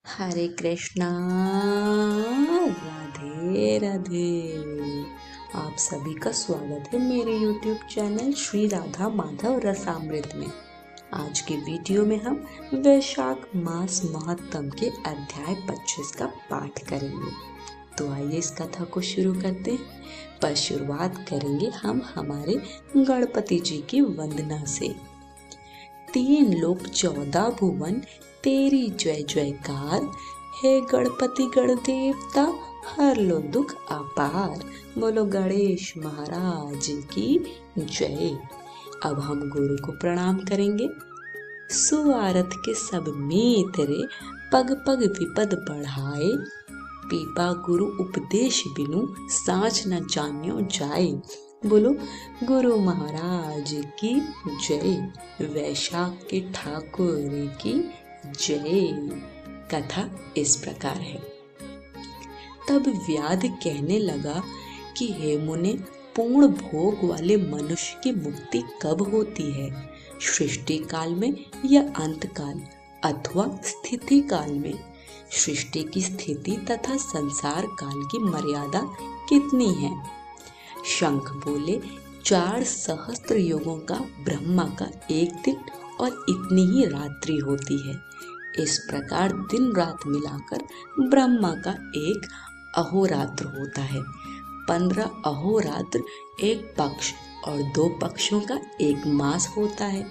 हरे कृष्णा, राधे राधे। आप सभी का स्वागत है मेरे YouTube चैनल श्री राधा माधव रसामृत में। आज के वीडियो में हम वैशाख मास महत्तम के अध्याय 25 का पाठ करेंगे। तो आइए इस कथा को शुरू करते हैं। पर शुरुआत करेंगे हम हमारे गणपति जी की वंदना से। 3 लोक 14 भुवन तेरी जय जयकार, हे गणपति गण देवता हर लो दुख अपार। बोलो गणेश महाराज की जय। अब हम गुरु को प्रणाम करेंगे। सुआरथ के सब मित्र पग पग विपद बढ़ाए, पीपा गुरु उपदेश बिनु साँच न जान्यो जाए। बोलो गुरु महाराज की जय। वैशाख के ठाकुर की जय। कथा इस प्रकार है। तब व्याध कहने लगा कि हे मुने, पूर्ण भोग वाले मनुष्य की मुक्ति कब होती है? सृष्टि काल में या अंत काल अथवा स्थिति काल में? सृष्टि की स्थिति तथा संसार काल की मर्यादा कितनी है? शंख बोले, 4 सहस्त्र युगों का ब्रह्मा का एक दिन और इतनी ही रात्रि होती है। इस प्रकार दिन रात मिलाकर ब्रह्मा का एक अहोरात्र होता है। 15 अहोरात्र एक पक्ष और 2 पक्षों का एक मास होता है।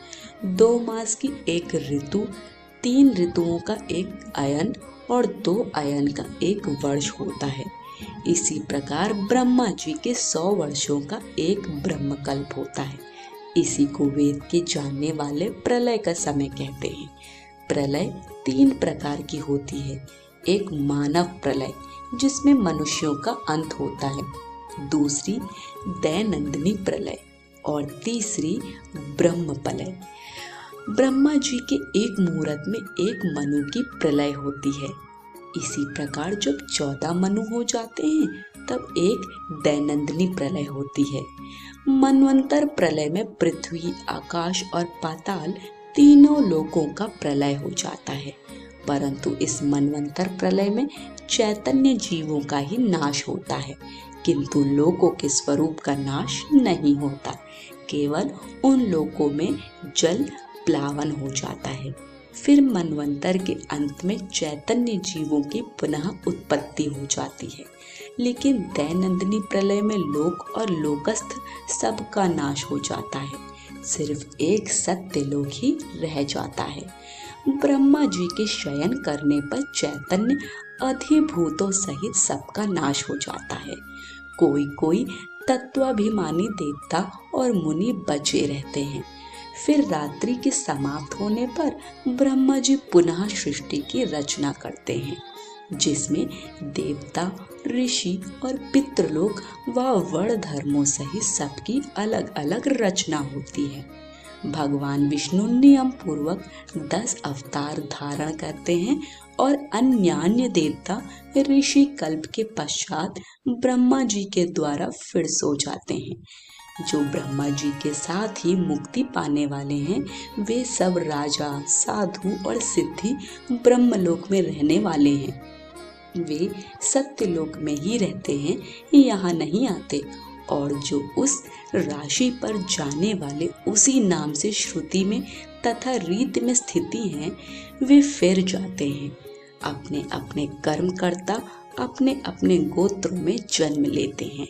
2 मास की एक ऋतु, 3 ऋतुओं का एक अयन और 2 अयन का एक वर्ष होता है। इसी प्रकार ब्रह्मा जी के 100 वर्षों का एक ब्रह्मकल्प होता है। इसी को वेद के जानने वाले प्रलय का समय कहते हैं। प्रलय 3 प्रकार की होती है। एक मानव प्रलय जिसमें मनुष्यों का अंत होता है, दूसरी दैनंदिनी प्रलय और तीसरी ब्रह्म प्रलय। ब्रह्मा जी के एक मुहूर्त में एक मनु की प्रलय होती है। इसी प्रकार जब 14 मनु हो जाते हैं तब एक दैनंदिनी प्रलय होती है। मनवंतर प्रलय में पृथ्वी, आकाश और पाताल तीनों लोकों का प्रलय हो जाता है। परंतु इस मनवंतर प्रलय में चैतन्य जीवों का ही नाश होता है, किंतु लोकों के स्वरूप का नाश नहीं होता। केवल उन लोकों में जल प्लावन हो जाता है। फिर मनवंतर के अंत में चैतन्य जीवों की पुनः उत्पत्ति हो जाती है। लेकिन दैनंदिनी प्रलय में लोक और लोकस्थ सबका नाश हो जाता है। सिर्फ एक सत्य लोक ही रह जाता है। ब्रह्मा जी के शयन करने पर चैतन्य अधिभूतों सहित सबका नाश हो जाता है। कोई कोई तत्वाभिमानी देवता और मुनि बचे रहते हैं। फिर रात्रि के समाप्त होने पर ब्रह्मा जी पुनः सृष्टि की रचना करते हैं, जिसमें देवता, ऋषि और पितृलोक व वर्ण धर्मों सहित सबकी अलग अलग रचना होती है। भगवान विष्णु नियम पूर्वक 10 अवतार धारण करते हैं और अन्यान्य देवता ऋषि कल्प के पश्चात ब्रह्मा जी के द्वारा फिर सो जाते हैं। जो ब्रह्मा जी के साथ ही मुक्ति पाने वाले हैं वे सब राजा, साधु और सिद्धि ब्रह्मलोक में रहने वाले हैं। वे सत्यलोक में ही रहते हैं, यहाँ नहीं आते। और जो उस राशि पर जाने वाले उसी नाम से श्रुति में तथा रीति में स्थिति हैं, वे फिर जाते हैं। अपने अपने कर्म करता अपने अपने गोत्रों में जन्म लेते हैं।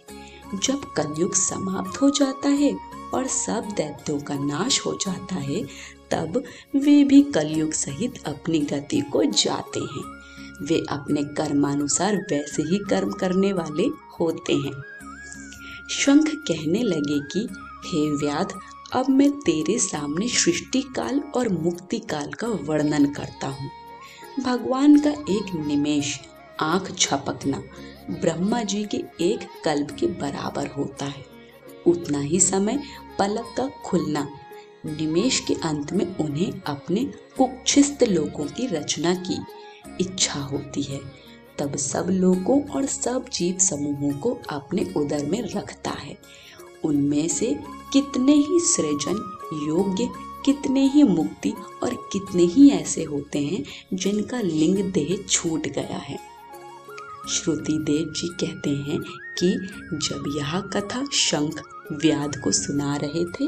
जब कलयुग समाप्त हो जाता है और सब दैत्यों का नाश हो जाता है, तब वे भी कलयुग सहित अपनी गति को जाते हैं। वे अपने कर्मानुसार वैसे ही कर्म करने वाले होते हैं। शंख कहने लगे कि हे व्याध, अब मैं तेरे सामने सृष्टि काल और मुक्ति काल का वर्णन करता हूँ। भगवान का एक निमेष, आंख झपकना ब्रह्मा जी के एक कल्प के बराबर होता है। उतना ही समय पलक का खुलना, निमेष के अंत में उन्हें अपने कुक्षिस्थ लोकों की रचना की इच्छा होती है। तब सब लोगों और सब जीव समूहों को अपने उदर में रखता है। उनमें से कितने ही सृजन योग्य, कितने ही मुक्ति और कितने ही ऐसे होते हैं जिनका लिंग देह छूट गया है। श्रुति देव जी कहते हैं कि जब यह कथा शंख व्याध को सुना रहे थे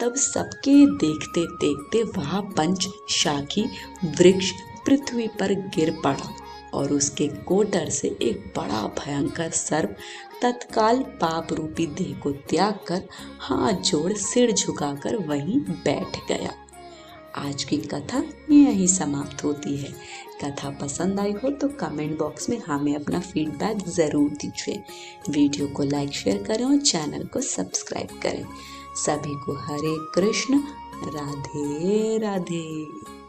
तब सबके देखते देखते वह पंच शाखी वृक्ष पृथ्वी पर गिर पड़ा और उसके कोटर से एक बड़ा भयंकर सर्प तत्काल पाप रूपी देह को त्याग कर हाथ जोड़ सिर झुकाकर वहीं बैठ गया। आज की कथा यहीं समाप्त होती है। कथा पसंद आई हो तो कमेंट बॉक्स में हमें अपना फीडबैक ज़रूर दीजिए। वीडियो को लाइक शेयर करें और चैनल को सब्सक्राइब करें। सभी को हरे कृष्ण, राधे राधे।